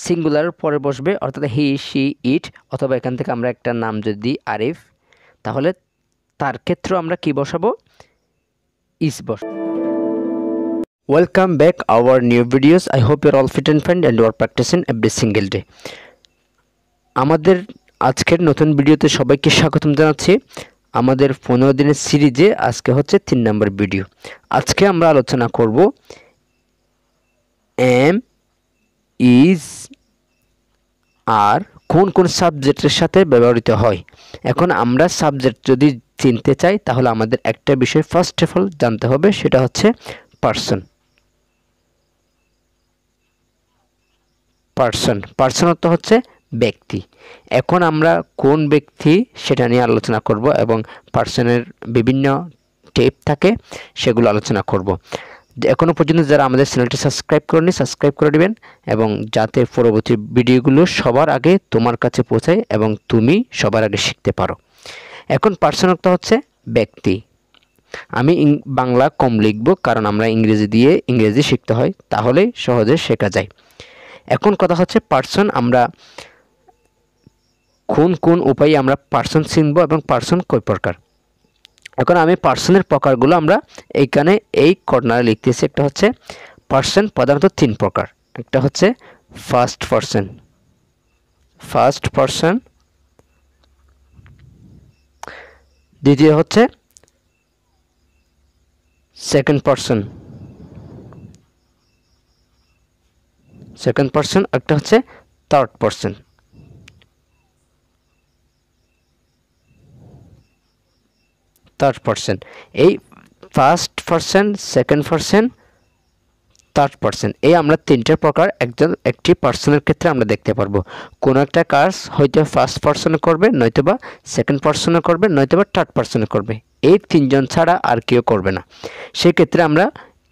Singular পরে বসবে, অর্থাৎ হি, শি, ইট, অথবা এখান থেকে আমরা একটা নাম যদি দিই আরিফ, তাহলে তার ক্ষেত্রেও আমরা কি বসাবো? ইস বসাবো। Welcome back our new videos. I hope your all fit and fine and you are practicing every single day. আমাদের আজকের নতুন ভিডিওতে সবাইকে স্বাগতম জানাচ্ছি। আমাদের 15 দিনের সিরিজে আজকে হচ্ছে 3 নম্বর ভিডিও। আজকে আমরা আলোচনা করব এম, ইজ আর কোন কোন সাবজেক্টের সাথে ব্যবহৃত হয়। এখন আমরা সাবজেক্ট যদি চিনতে চাই তাহলে আমাদের একটা বিষয় ফার্স্ট অফ অল জানতে হবে, সেটা হচ্ছে পার্সন। পার্সন অর্থ হচ্ছে ব্যক্তি। এখন আমরা কোন ব্যক্তি সেটা নিয়ে আলোচনা করব এবং পার্সনের বিভিন্ন টাইপ থাকে সেগুলো আলোচনা করব। এখনও পর্যন্ত যারা আমাদের চ্যানেলটি সাবস্ক্রাইব করেনি সাবস্ক্রাইব করে দিবেন, এবং যাতে পরবর্তী ভিডিওগুলো সবার আগে তোমার কাছে পৌঁছায় এবং তুমি সবার আগে শিখতে পারো। এখন পার্সন অর্থ হচ্ছে ব্যক্তি। আমি বাংলা কম লিখব কারণ আমরা ইংরেজি শিখতে হয়, তাহলেই সহজে শেখা যায়। এখন কথা হচ্ছে পার্সন, আমরা কোন কোন উপায়ে আমরা পার্সন চিনব এবং পার্সন কয় প্রকার। এখন আমি পার্সনের প্রকারগুলো আমরা এইখানে এই কর্নারে লিখতেছি। একটা হচ্ছে পার্সন প্রধানত 3 প্রকার। একটা হচ্ছে ফার্স্ট পার্সন, দ্বিতীয় হচ্ছে সেকেন্ড পার্সন, একটা হচ্ছে থার্ড পার্সন। এই first person, second person, third person, এই আমরা 3টে প্রকার একটি পার্সনের ক্ষেত্রে আমরা দেখতে পারবো। কোনো একটা কাজ হয়তো ফার্স্ট পার্সনে করবে, নয়তোবা সেকেন্ড পার্সনে করবে, নয়তোবা থার্ড পার্সনে করবে। এই 3 জন ছাড়া আর কেউ করবে না। সেই ক্ষেত্রে আমরা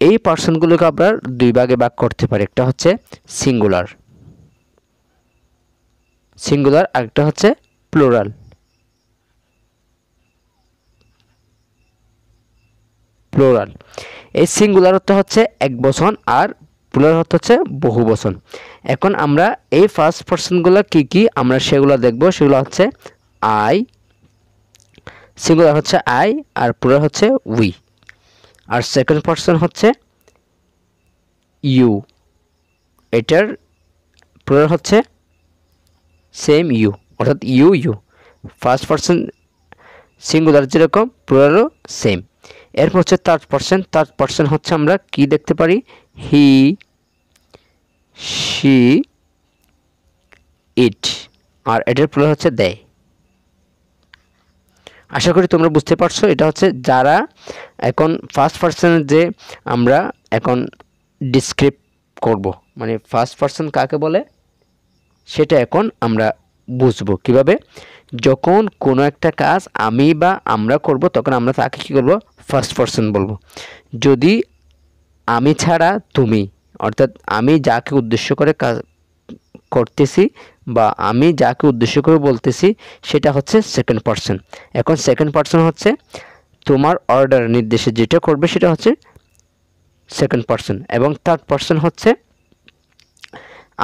এই পার্সনগুলোকে আমরা 2 ভাগে ভাগ করতে পারি। একটা হচ্ছে সিঙ্গুলার, আর একটা হচ্ছে প্লুরাল। এই সিঙ্গুলার অর্থ হচ্ছে এক বচন আর প্লুরাল অর্থ হচ্ছে বহু বচন। এখন আমরা এই ফার্স্ট পার্সনগুলো কি আমরা সেগুলো দেখব। সেগুলো হচ্ছে আই, সিঙ্গুলার হচ্ছে আই আর প্লুরাল হচ্ছে উই। আর সেকেন্ড পার্সন হচ্ছে ইউ, এটার প্লুরাল হচ্ছে সেম ইউ, অর্থাৎ ইউ। ফার্স্ট পার্সন সিঙ্গুলার যেরকম প্লুরালও সেম। এরপর হচ্ছে থার্ড পার্সন হচ্ছে আমরা কি দেখতে পারি? হি, শি, ইট, আর এটার প্লুরাল হচ্ছে দে। আশা করি তোমরা বুঝতে পারছো। এটা হচ্ছে যারা এখন ফার্স্ট পার্সনের যে আমরা এখন ডিসক্রাইব করব, মানে ফার্স্ট পার্সন কাকে বলে সেটা এখন আমরা বুঝবো কিভাবে। যখন কোনো একটা কাজ আমি বা আমরা করব তখন আমরা তাকে কী করব? ফার্স্ট পার্সন বলবো। যদি আমি ছাড়া তুমি, অর্থাৎ আমি যাকে উদ্দেশ্য করে কাজ করতেছি বা আমি যাকে উদ্দেশ্য করে বলতেছি সেটা হচ্ছে সেকেন্ড পার্সন। এখন সেকেন্ড পার্সন হচ্ছে তোমার অর্ডার নির্দেশে যেটা করবে সেটা হচ্ছে সেকেন্ড পার্সন। এবং থার্ড পার্সন হচ্ছে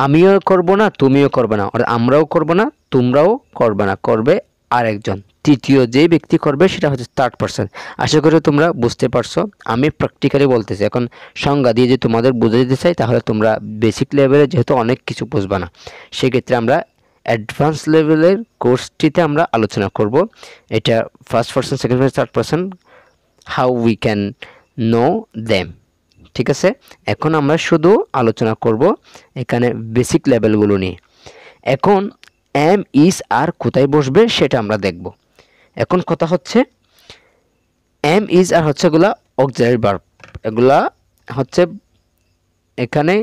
আমিও করব না, তুমিও করবে না, আর আমরাও করব না, তোমরাও করবে না, করবে আরেকজন। তৃতীয় যে ব্যক্তি করবে সেটা হচ্ছে থার্ড পার্সন। আশা করি তোমরা বুঝতে পারছো। আমি প্র্যাকটিক্যালি বলতেছি, এখন সংজ্ঞা দিয়ে যে তোমাদের বুঝে দিতে চাই তাহলে তোমরা বেসিক লেভেলে যেহেতু অনেক কিছু বুঝবে না, সেক্ষেত্রে আমরা অ্যাডভান্স লেভেলের কোর্সটিতে আমরা আলোচনা করব। এটা first person, second person, third person, how we can no them. ঠিক আছে, এখন আমরা শুধু আলোচনা করব এখানে বেসিক লেভেলগুলো নিয়ে। এখন এম, ইজ আর কোথায় বসবে সেটা আমরা দেখব। এখন কথা হচ্ছে এম, ইজ আর হচ্ছে এগুলা অক্সিলারি ভার্ব। এগুলা হচ্ছে এখানে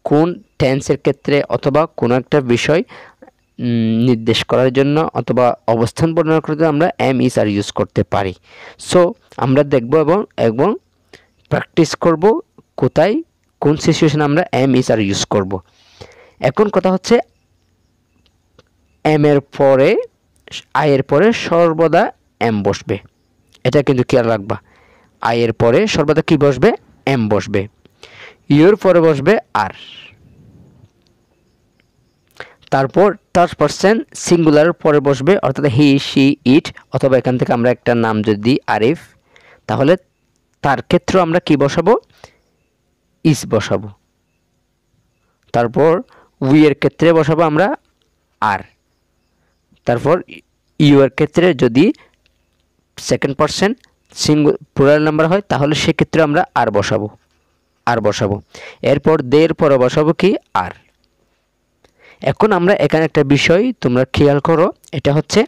কোন টেন্সের ক্ষেত্রে অথবা কোনো একটা বিষয় নির্দেশ করার জন্য অথবা অবস্থান বর্ণনা করার জন্য আমরা এম, ইজ আর ইউজ করতে পারি। সো আমরা দেখব এবং প্র্যাকটিস করব কোথায় কোন সিচুয়েশনে আমরা এম, ইজ আর ইউজ করব। এখন কথা হচ্ছে এম এর পরে, আই এর পরে সর্বদা এম বসবে। এটা কিন্তু খেয়াল রাখবা। আই এর পরে সর্বদা কি বসবে? এম বসবে। ইউর পরে বসবে আর। তারপর থার্ড পারসন সিঙ্গুলার পরে বসবে, অর্থাৎ হি শি ইট, অথবা এখান থেকে আমরা একটা নাম যদি দিই আরিফ, তাহলে তার ক্ষেত্রে আমরা কি বসাবো? ইস বসাবো। তারপর উই এর ক্ষেত্রে বসাবো আমরা আর। তারপর ইউ এর ক্ষেত্রে যদি সেকেন্ড পারসন প্লুরাল নাম্বার হয় তাহলে সেক্ষেত্রে আমরা আর বসাবো। এরপর দে এর পরে বসাবো কি? আর। এখন আমরা এখানে একটা বিষয় তোমরা খেয়াল করো, এটা হচ্ছে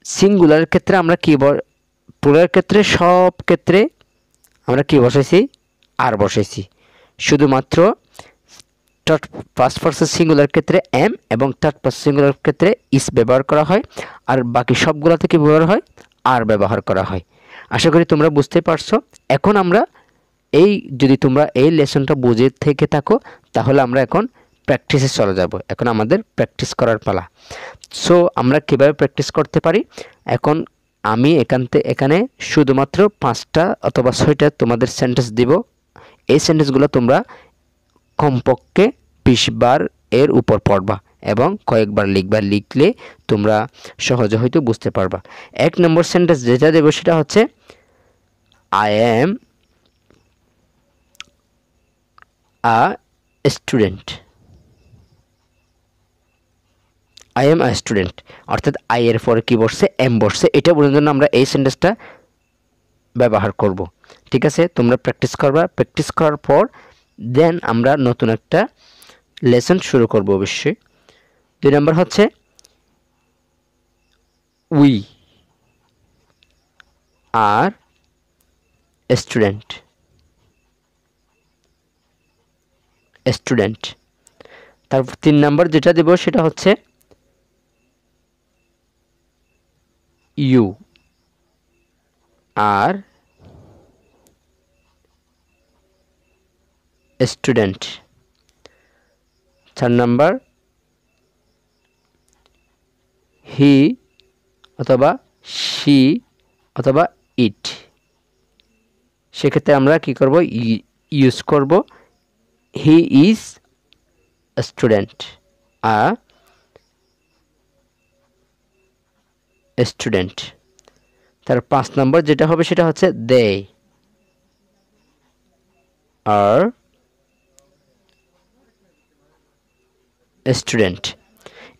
সিঙ্গুলার ক্ষেত্রে আমরা কি প্লুরাল ক্ষেত্রে সব ক্ষেত্রে আমরা কি বসাইছি? আর বসাইছি। শুধুমাত্র ফার্স্ট পারসন সিঙ্গুলার ক্ষেত্রে এম এবং থার্ড পারসন সিঙ্গুলার ক্ষেত্রে ইস ব্যবহার করা হয়, আর বাকি সবগুলোতে কি ব্যবহার হয়? আর ব্যবহার করা হয়। আশা করি তোমরা বুঝতে পারছো। এখন আমরা যদি তোমরা এই লেসনটা বুঝে থেকে থাকো তাহলে আমরা এখন প্র্যাকটিসে চলে যাব। এখন আমাদের প্র্যাকটিস করার পালা। সো আমরা কিভাবে প্র্যাকটিস করতে পারি? এখন আমি এখানে শুধুমাত্র 5টা অথবা 6টা তোমাদের সেন্টেন্স দিব। এই সেন্টেন্সগুলো তোমরা কমপক্ষে 20 বার এর উপর পড়বা এবং কয়েকবার লিখলে তোমরা সহজে হয়তো বুঝতে পারবা। 1 নম্বর সেন্টেন্স যেটা দেব সেটা হচ্ছে I am a student. I am a student, অর্থাৎ আই এর পরে কি বসছে? এম বসছে। এটা বোঝার জন্য আমরা এই সেন্টেন্সটা ব্যবহার করব। ঠিক আছে, তোমরা প্র্যাকটিস করবা। প্র্যাকটিস করার পর দেন আমরা নতুন একটা লেসন শুরু করব অবশ্যই। 2 নম্বর হচ্ছে উই আর স্টুডেন্ট। তারপর 3 নম্বর যেটা দেব সেটা হচ্ছে ইউ আর স্টুডেন্ট। 4 নম্বর হি অথবা শি অথবা ইট। সেক্ষেত্রে আমরা কি করব? ইউজ করব he is a student, a student। তার 5 নম্বর যেটা হবে সেটা হচ্ছে they are a student।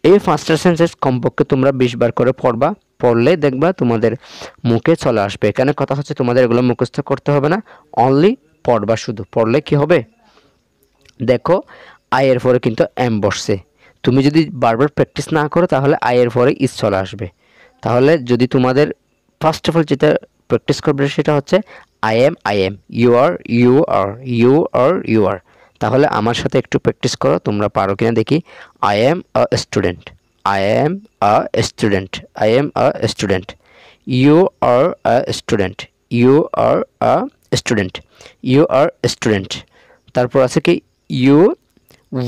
এই 5টা সেন্টেন্স কমপক্ষে তোমরা 20 বার করে পড়বা। পড়লে দেখবা তোমাদের মুখে চলে আসবে। এখানে কথা হচ্ছে তোমাদের এগুলো মুখস্থ করতে হবে না, অনলি পড়বা। শুধু পড়লে কি হবে? দেখো আই এর পরে কিন্তু এম বসছে। তুমি যদি বারবার প্র্যাকটিস না করো তাহলে আই এর পরে ইস চলে আসবে। তাহলে যদি তোমাদের ফার্স্ট অফ অল যেটা প্র্যাকটিস করবে সেটা হচ্ছে আই এম, ইউ আর। তাহলে আমার সাথে একটু প্র্যাকটিস করো, তোমরা পারো কিনা দেখি। I am a student, I am a student, I am a student. You are a student, you are a student, you are student. তারপর আছে কি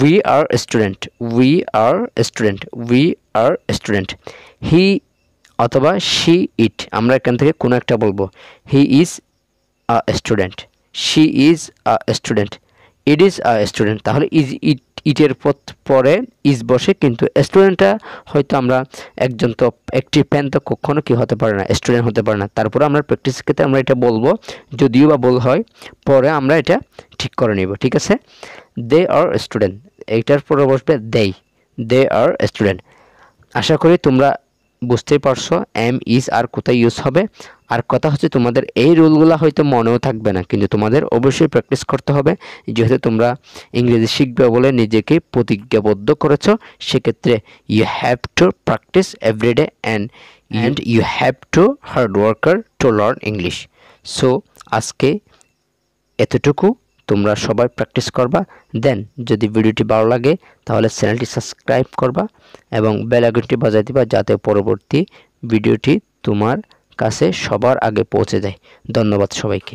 we are a student, we are a student, we are a student। হি অথবা she it, আমরা এখান থেকে কোনো একটা বলবো। he is a student, she is a student, it is a student। তাহলে ইটের পরে ইজ বসে, কিন্তু স্টুডেন্টটা হয়তো আমরা একজন তো একটি পেন তো কখনো কি হতে পারে না, স্টুডেন্ট হতে পারে না। তারপরে আমরা প্র্যাকটিস ক্ষেত্রে আমরা এটা বলবো, যদিও বা ভুল হয় পরে আমরা এটা ঠিক করে নিব। ঠিক আছে, দে আর স্টুডেন্ট, এইটার পরে বসবে দে আর স্টুডেন্ট। আশা করি তোমরা বুঝতেই পারছো এম ইজ আর কোথায় ইউজ হবে। আর কথা হচ্ছে তোমাদের এই রুলগুলো হয়তো মনেও থাকবে না, কিন্তু তোমাদের অবশ্যই প্র্যাকটিস করতে হবে। যেহেতু তোমরা ইংরেজি শিখবে বলে নিজেকে প্রতিজ্ঞাবদ্ধ করেছো, সেক্ষেত্রে you have to practice everyday and you have to hard worker to learn English. So আজকে এতটুকু, তোমরা সবাই প্র্যাকটিস করবা। দেন যদি ভিডিওটি ভালো লাগে তাহলে চ্যানেলটি সাবস্ক্রাইব করবা এবং বেল আইকনটি বাজায় দিবা, যাতে পরবর্তী ভিডিওটি তোমার কাছে সবার আগে পৌঁছে যায়। ধন্যবাদ সবাইকে।